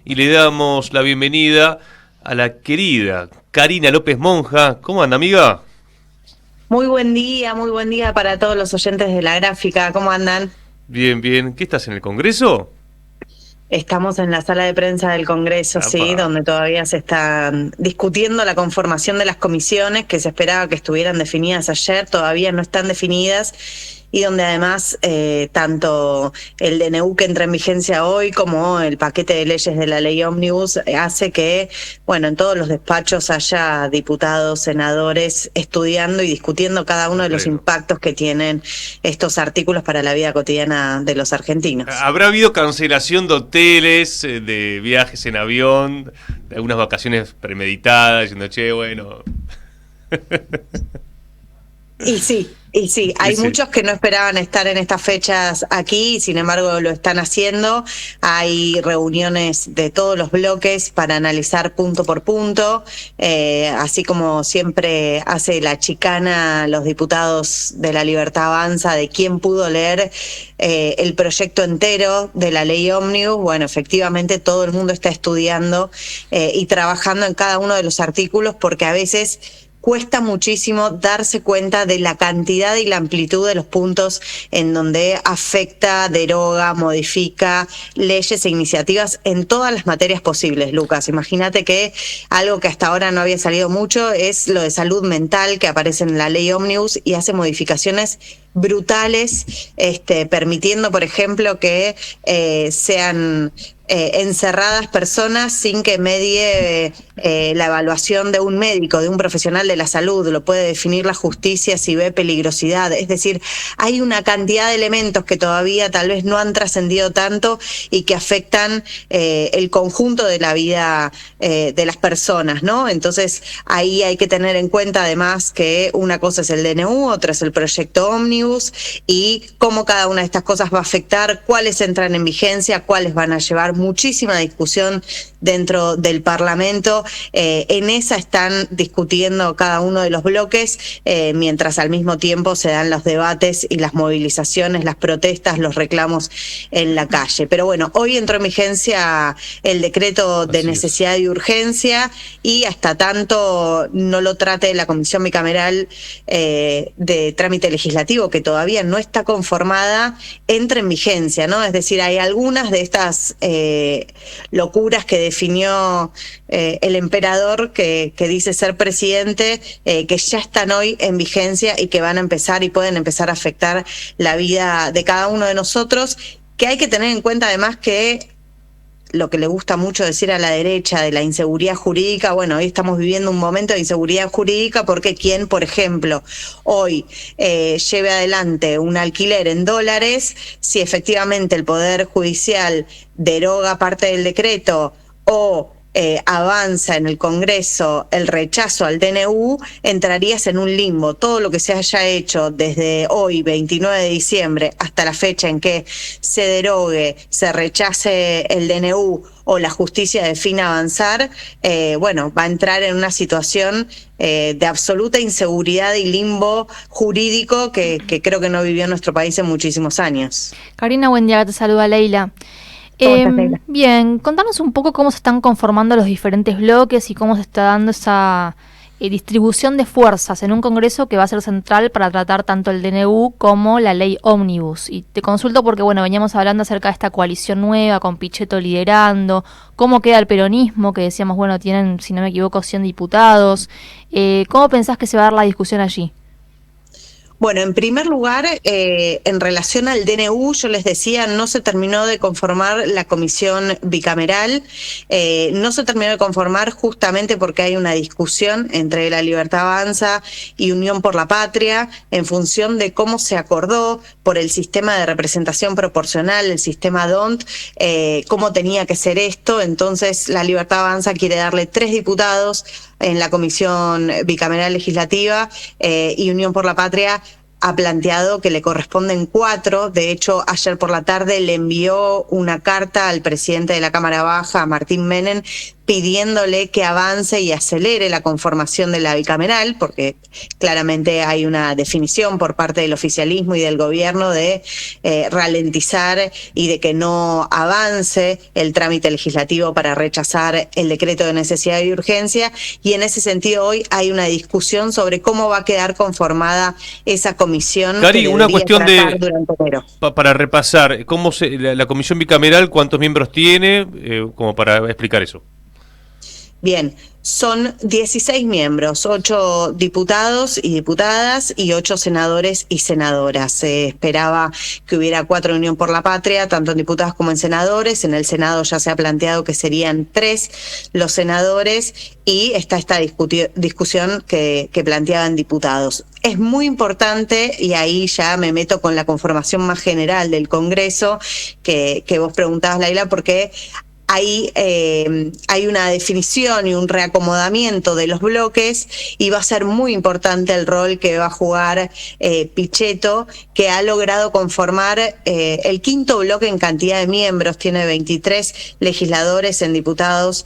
y le damos la bienvenida a la querida Karina López Monja. ¿Cómo anda, amiga? Muy buen día para todos los oyentes de La Gráfica. ¿Cómo andan? Bien, bien. ¿Qué estás en el Congreso? Estamos en la sala de prensa del Congreso, Apa. sí, donde todavía se está discutiendo la conformación de las comisiones que se esperaba que estuvieran definidas ayer, todavía no están definidas, y donde además tanto el DNU que entra en vigencia hoy como el paquete de leyes de la ley Ómnibus hace que, bueno, en todos los despachos haya diputados, senadores estudiando y discutiendo cada uno A de los pleno. impactos que tienen estos artículos para la vida cotidiana de los argentinos. ¿Habrá habido cancelación de hoteles, de viajes en avión, de algunas vacaciones premeditadas, diciendo, che, bueno? Y sí, Y hay sí. muchos que no esperaban estar en estas fechas aquí, sin embargo lo están haciendo. Hay reuniones de todos los bloques para analizar punto por punto, así como siempre hace la chicana los diputados de La Libertad Avanza de quién pudo leer el proyecto entero de la ley Ómnibus. Bueno, efectivamente todo el mundo está estudiando y trabajando en cada uno de los artículos porque a veces cuesta muchísimo darse cuenta de la cantidad y la amplitud de los puntos en donde afecta, deroga, modifica leyes e iniciativas en todas las materias posibles, Lucas. Imagínate que algo que hasta ahora no había salido mucho es lo de salud mental que aparece en la ley Ómnibus y hace modificaciones brutales, permitiendo, por ejemplo, que sean encerradas personas sin que medie la evaluación de un médico, de un profesional de la salud. Lo puede definir la justicia si ve peligrosidad. Es decir, hay una cantidad de elementos que todavía tal vez no han trascendido tanto y que afectan el conjunto de la vida de las personas, ¿no? Entonces ahí hay que tener en cuenta además que una cosa es el DNU, otra es el proyecto Ómnibus y cómo cada una de estas cosas va a afectar, cuáles entran en vigencia, cuáles van a llevar muchísima discusión dentro del Parlamento. En esa están discutiendo cada uno de los bloques, mientras al mismo tiempo se dan los debates y las movilizaciones, las protestas, los reclamos en la calle. Pero bueno, hoy entró en vigencia el decreto de Así es. necesidad y urgencia y hasta tanto no lo trate la Comisión Bicameral de Trámite Legislativo, que todavía no está conformada, entra en vigencia, ¿no? Es decir, hay algunas de estas locuras que definió el emperador que dice ser presidente, que ya están hoy en vigencia y que van a empezar y pueden empezar a afectar la vida de cada uno de nosotros, que hay que tener en cuenta además que lo que le gusta mucho decir a la derecha de la inseguridad jurídica, bueno, hoy estamos viviendo un momento de inseguridad jurídica porque quien, por ejemplo, hoy lleve adelante un alquiler en dólares, si efectivamente el Poder Judicial deroga parte del decreto o avanza en el Congreso el rechazo al DNU, entrarías en un limbo. Todo lo que se haya hecho desde hoy, 29 de diciembre, hasta la fecha en que se derogue, se rechace el DNU o la justicia defina avanzar, bueno, va a entrar en una situación de absoluta inseguridad y limbo jurídico que creo que no vivió nuestro país en muchísimos años. Karina, buen día, te saluda Leila. ¿Cómo estás, Leila? Bien, contanos un poco cómo se están conformando los diferentes bloques y cómo se está dando esa distribución de fuerzas en un Congreso que va a ser central para tratar tanto el DNU como la ley Ómnibus. Y te consulto porque, bueno, veníamos hablando acerca de esta coalición nueva, con Pichetto liderando, cómo queda el peronismo, que decíamos, bueno, tienen, si no me equivoco, 100 diputados. ¿Cómo pensás que se va a dar la discusión allí? Bueno, en primer lugar, en relación al DNU, yo les decía, no se terminó de conformar la comisión bicameral, no se terminó de conformar justamente porque hay una discusión entre La Libertad Avanza y Unión por la Patria en función de cómo se acordó por el sistema de representación proporcional, el sistema DONT, cómo tenía que ser esto. Entonces, La Libertad Avanza quiere darle 3 diputados en la comisión bicameral legislativa y Unión por la Patria ha planteado que le corresponden 4. De hecho, ayer por la tarde le envió una carta al presidente de la Cámara Baja, a Martín Menem, pidiéndole que avance y acelere la conformación de la bicameral, porque claramente hay una definición por parte del oficialismo y del gobierno de ralentizar y de que no avance el trámite legislativo para rechazar el decreto de necesidad y urgencia, y en ese sentido hoy hay una discusión sobre cómo va a quedar conformada esa comisión. Cari, una cuestión para repasar, la comisión bicameral, ¿cuántos miembros tiene? Como para explicar eso. Bien, son 16 miembros, 8 diputados y diputadas y 8 senadores y senadoras. Se esperaba que hubiera 4 de Unión por la Patria, tanto en diputados como en senadores. En el Senado ya se ha planteado que serían 3 los senadores y está esta discusión que planteaban diputados. Es muy importante, y ahí ya me meto con la conformación más general del Congreso, que vos preguntabas, Laila, porque hay una definición y un reacomodamiento de los bloques, y va a ser muy importante el rol que va a jugar Pichetto, que ha logrado conformar el quinto bloque en cantidad de miembros. Tiene 23 legisladores en diputados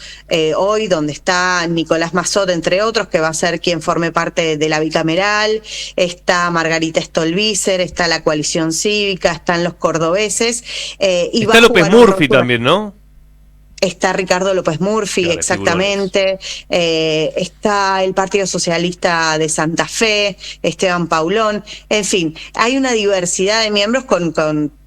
hoy, donde está Nicolás Massot, entre otros, que va a ser quien forme parte de la bicameral. Está Margarita Stolbizer, está la coalición cívica, están los cordobeses. Y está López Murphy también, ¿no? Está Ricardo López Murphy, claro, exactamente. Está el Partido Socialista de Santa Fe, Esteban Paulón. En fin, hay una diversidad de miembros con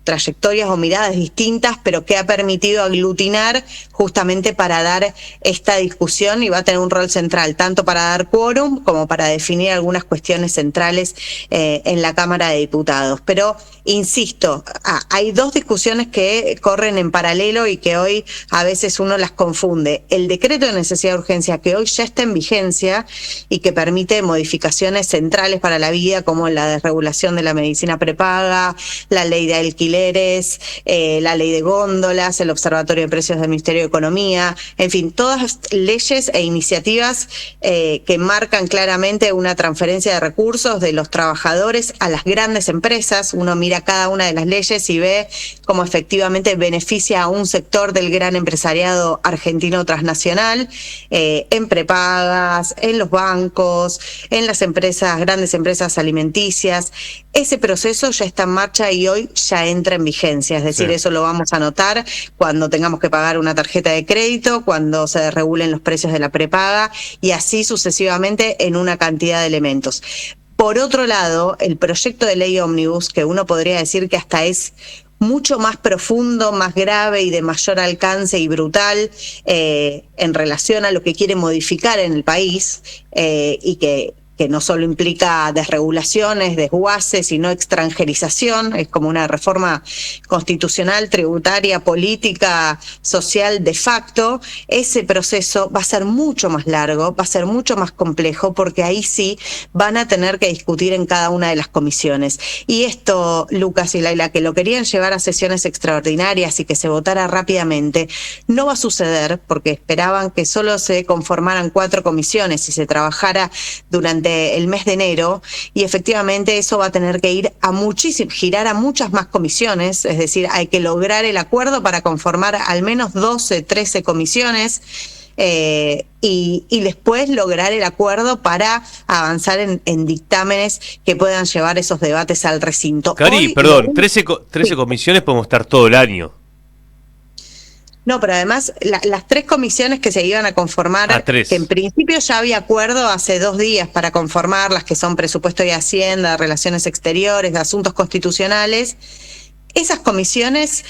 trayectorias o miradas distintas, pero que ha permitido aglutinar justamente para dar esta discusión, y va a tener un rol central, tanto para dar quórum como para definir algunas cuestiones centrales en la Cámara de Diputados. Pero, insisto, hay dos discusiones que corren en paralelo y que hoy a veces uno las confunde. El decreto de necesidad de urgencia, que hoy ya está en vigencia y que permite modificaciones centrales para la vida, como la desregulación de la medicina prepaga, la ley de alquileres, la ley de góndolas, el Observatorio de Precios del Ministerio de Economía, en fin, todas leyes e iniciativas que marcan claramente una transferencia de recursos de los trabajadores a las grandes empresas. Uno mira cada una de las leyes y ve cómo efectivamente beneficia a un sector del gran empresariado argentino transnacional, en prepagas, en los bancos, en las grandes empresas alimenticias. Ese proceso ya está en marcha y hoy ya entra en vigencia, es decir, sí, eso lo vamos a notar cuando tengamos que pagar una tarjeta de crédito, cuando se desregulen los precios de la prepaga, y así sucesivamente en una cantidad de elementos. Por otro lado, el proyecto de ley ómnibus, que uno podría decir que hasta es mucho más profundo, más grave y de mayor alcance y brutal en relación a lo que quiere modificar en el país, y que no solo implica desregulaciones, desguaces, sino extranjerización. Es como una reforma constitucional, tributaria, política, social de facto. Ese proceso va a ser mucho más largo, va a ser mucho más complejo, porque ahí sí van a tener que discutir en cada una de las comisiones. Y esto, Lucas y Laila, que lo querían llevar a sesiones extraordinarias y que se votara rápidamente, no va a suceder, porque esperaban que solo se conformaran 4 comisiones y se trabajara durante el mes de enero, y efectivamente eso va a tener que girar a muchas más comisiones. Es decir, hay que lograr el acuerdo para conformar al menos 12, 13 comisiones, y después lograr el acuerdo para avanzar en dictámenes que puedan llevar esos debates al recinto. Cari, perdón, 13 comisiones podemos estar todo el año. No, pero además las 3 comisiones que se iban a conformar, que en principio ya había acuerdo hace 2 días para conformarlas, que son Presupuesto y Hacienda, Relaciones Exteriores, de Asuntos Constitucionales, esas comisiones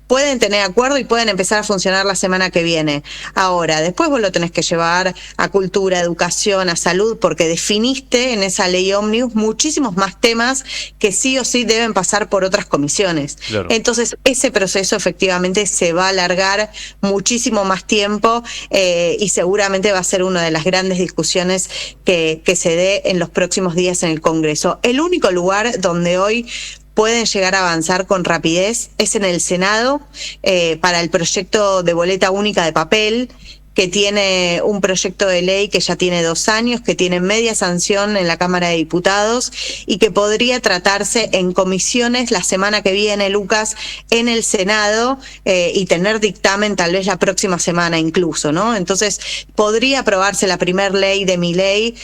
pueden tener acuerdo y pueden empezar a funcionar la semana que viene. Ahora, después vos lo tenés que llevar a cultura, educación, a salud, porque definiste en esa ley ómnibus muchísimos más temas que sí o sí deben pasar por otras comisiones. Claro. Entonces, ese proceso efectivamente se va a alargar muchísimo más tiempo, y seguramente va a ser una de las grandes discusiones que se dé en los próximos días en el Congreso. El único lugar donde hoy pueden llegar a avanzar con rapidez es en el Senado, para el proyecto de boleta única de papel, que tiene un proyecto de ley que ya tiene 2 años, que tiene media sanción en la Cámara de Diputados y que podría tratarse en comisiones la semana que viene, Lucas, en el Senado, y tener dictamen tal vez la próxima semana incluso, ¿no? Entonces, podría aprobarse la primer ley de Milei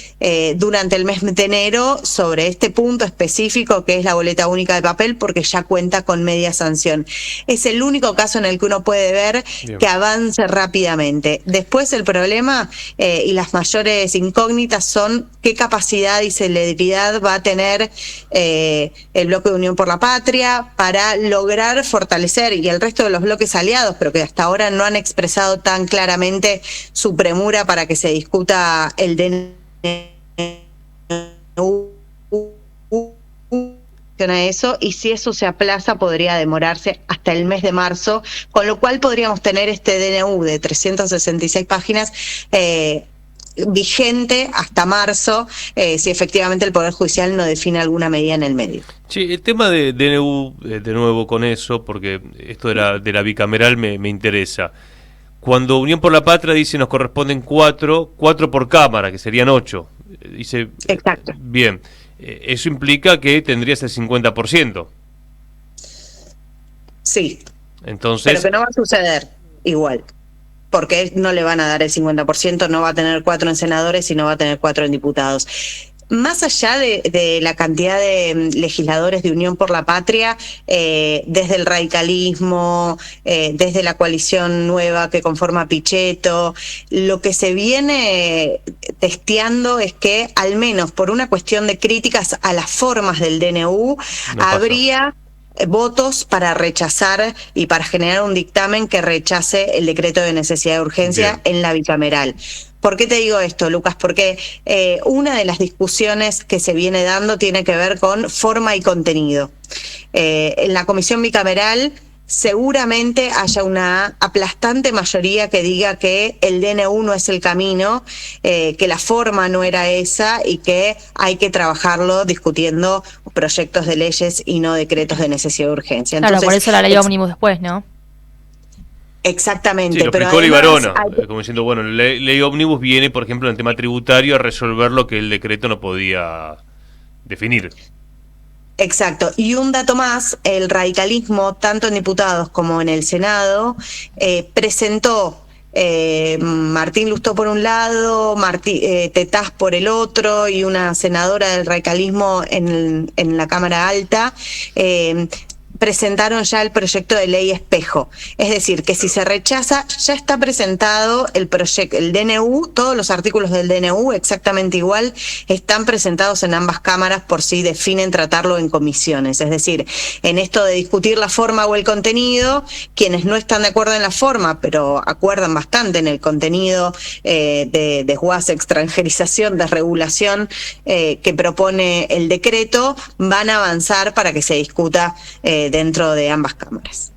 durante el mes de enero sobre este punto específico que es la boleta única de papel, porque ya cuenta con media sanción. Es el único caso en el que uno puede ver Bien. que avance rápidamente. Después el problema y las mayores incógnitas son qué capacidad y celeridad va a tener el bloque de Unión por la Patria para lograr fortalecer, y el resto de los bloques aliados, pero que hasta ahora no han expresado tan claramente su premura para que se discuta el DNU. A eso, y si eso se aplaza podría demorarse hasta el mes de marzo, con lo cual podríamos tener este DNU de 366 páginas vigente hasta marzo, si efectivamente el Poder Judicial no define alguna medida en el medio. Sí, el tema de DNU, de nuevo con eso, porque esto de la bicameral me interesa. Cuando Unión por la Patria dice nos corresponden 4 por cámara, que serían 8. Dice, exacto. Bien. Eso implica que tendrías el 50%. Sí. Entonces, pero que no va a suceder igual, porque no le van a dar el 50%, no va a tener 4 en senadores y no va a tener 4 en diputados. Más allá de la cantidad de legisladores de Unión por la Patria, desde el radicalismo, desde la coalición nueva que conforma Pichetto, lo que se viene testeando es que, al menos por una cuestión de críticas a las formas del DNU, habría votos para rechazar y para generar un dictamen que rechace el decreto de necesidad de urgencia en la bicameral. ¿Por qué te digo esto, Lucas? Porque una de las discusiones que se viene dando tiene que ver con forma y contenido. En la comisión bicameral seguramente haya una aplastante mayoría que diga que el DNU no es el camino, que la forma no era esa y que hay que trabajarlo discutiendo proyectos de leyes y no decretos de necesidad de urgencia. Claro, Entonces, por eso la ley ómnibus después, ¿no? Exactamente. Sí, lo pero explicó Libarona, hay... como diciendo, bueno, la ley ómnibus viene, por ejemplo, en el tema tributario a resolver lo que el decreto no podía definir. Exacto. Y un dato más, el radicalismo, tanto en diputados como en el Senado, presentó Martín Lustó por un lado, Tetaz por el otro, y una senadora del radicalismo en la Cámara Alta, presentaron ya el proyecto de ley espejo. Es decir, que si se rechaza, ya está presentado el DNU, todos los artículos del DNU exactamente igual, están presentados en ambas cámaras por si definen tratarlo en comisiones. Es decir, en esto de discutir la forma o el contenido, quienes no están de acuerdo en la forma, pero acuerdan bastante en el contenido de desguace, extranjerización, desregulación que propone el decreto, van a avanzar para que se discuta dentro de ambas cámaras.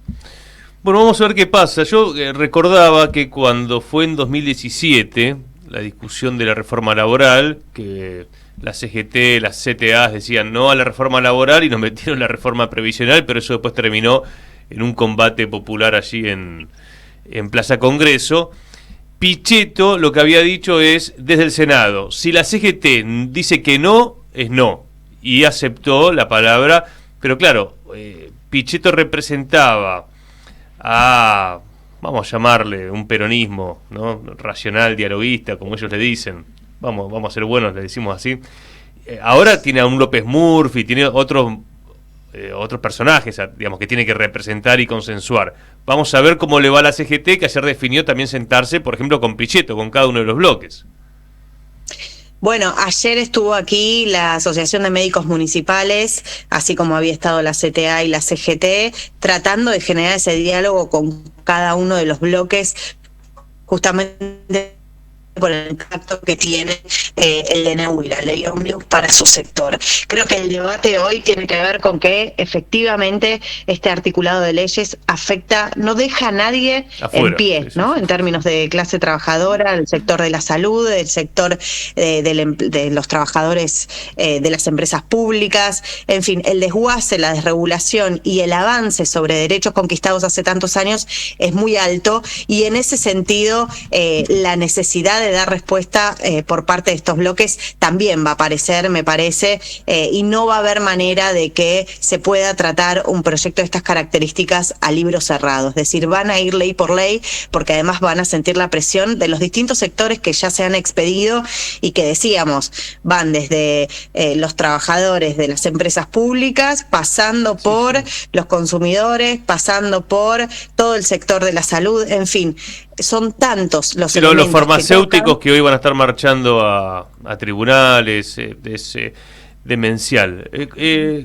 Bueno, vamos a ver qué pasa. Yo recordaba que cuando fue en 2017 la discusión de la reforma laboral, que la CGT, las CTA decían no a la reforma laboral y nos metieron la reforma previsional, pero eso después terminó en un combate popular allí en Plaza Congreso. Pichetto lo que había dicho es, desde el Senado, si la CGT dice que no, es no, y aceptó la palabra, pero claro, Pichetto representaba a, vamos a llamarle, un peronismo, ¿no? Racional, dialoguista, como ellos le dicen. Vamos a ser buenos, le decimos así. Ahora tiene a un López Murphy, tiene otros personajes, digamos, que tiene que representar y consensuar. Vamos a ver cómo le va a la CGT, que ayer definió también sentarse, por ejemplo, con Pichetto, con cada uno de los bloques. Bueno, ayer estuvo aquí la Asociación de Médicos Municipales, así como había estado la CTA y la CGT, tratando de generar ese diálogo con cada uno de los bloques, justamente por el impacto que tiene el DNU y la ley ómnibus para su sector. Creo que el debate hoy tiene que ver con que efectivamente este articulado de leyes afecta, no deja a nadie afuera, en pie, sí, sí, ¿no? sí. En términos de clase trabajadora, el sector de la salud, el sector de los trabajadores de las empresas públicas, en fin, el desguace, la desregulación y el avance sobre derechos conquistados hace tantos años es muy alto, y en ese sentido la necesidad de dar respuesta por parte de estos bloques también va a aparecer, me parece, y no va a haber manera de que se pueda tratar un proyecto de estas características a libro cerrado. Es decir, van a ir ley por ley, porque además van a sentir la presión de los distintos sectores que ya se han expedido y que decíamos, van desde los trabajadores de las empresas públicas, pasando por los consumidores, pasando por todo el sector de la salud, en fin, son tantos los Pero los elementos farmacéuticos que que hoy van a estar marchando a tribunales, es demencial.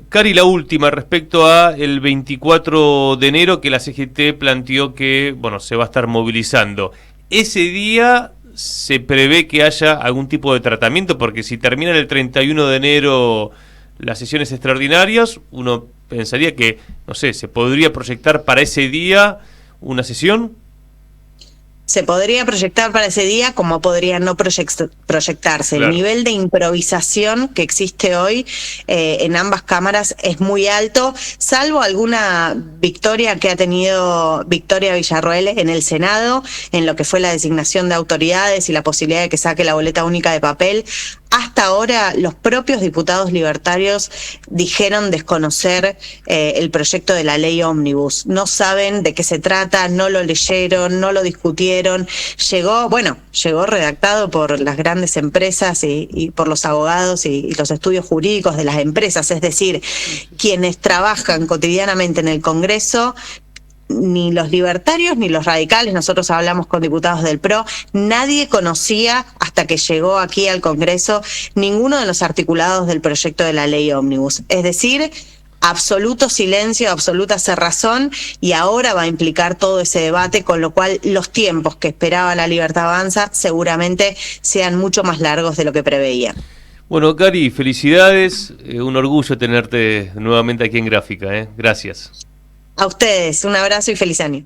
Cari, la última respecto a el 24 de enero que la CGT planteó que, bueno, se va a estar movilizando. Ese día se prevé que haya algún tipo de tratamiento, porque si terminan el 31 de enero las sesiones extraordinarias, uno pensaría que, no sé, se podría proyectar para ese día una sesión. se podría proyectar para ese día, como podría no proyectarse. Claro. El nivel de improvisación que existe hoy en ambas cámaras es muy alto, salvo alguna victoria que ha tenido Victoria Villarroel en el Senado, en lo que fue la designación de autoridades y la posibilidad de que saque la boleta única de papel. Hasta ahora los propios diputados libertarios dijeron desconocer el proyecto de la ley ómnibus. No saben de qué se trata, no lo leyeron, no lo discutieron. Llegó redactado por las grandes empresas y por los abogados y los estudios jurídicos de las empresas, es decir, quienes trabajan cotidianamente en el Congreso. Ni los libertarios ni los radicales, nosotros hablamos con diputados del PRO, nadie conocía hasta que llegó aquí al Congreso ninguno de los articulados del proyecto de la ley ómnibus. Es decir, absoluto silencio, absoluta cerrazón, y ahora va a implicar todo ese debate, con lo cual los tiempos que esperaba La Libertad Avanza seguramente sean mucho más largos de lo que preveían. Bueno, Cari, felicidades, un orgullo tenerte nuevamente aquí en Gráfica, Gracias. A ustedes, un abrazo y feliz año.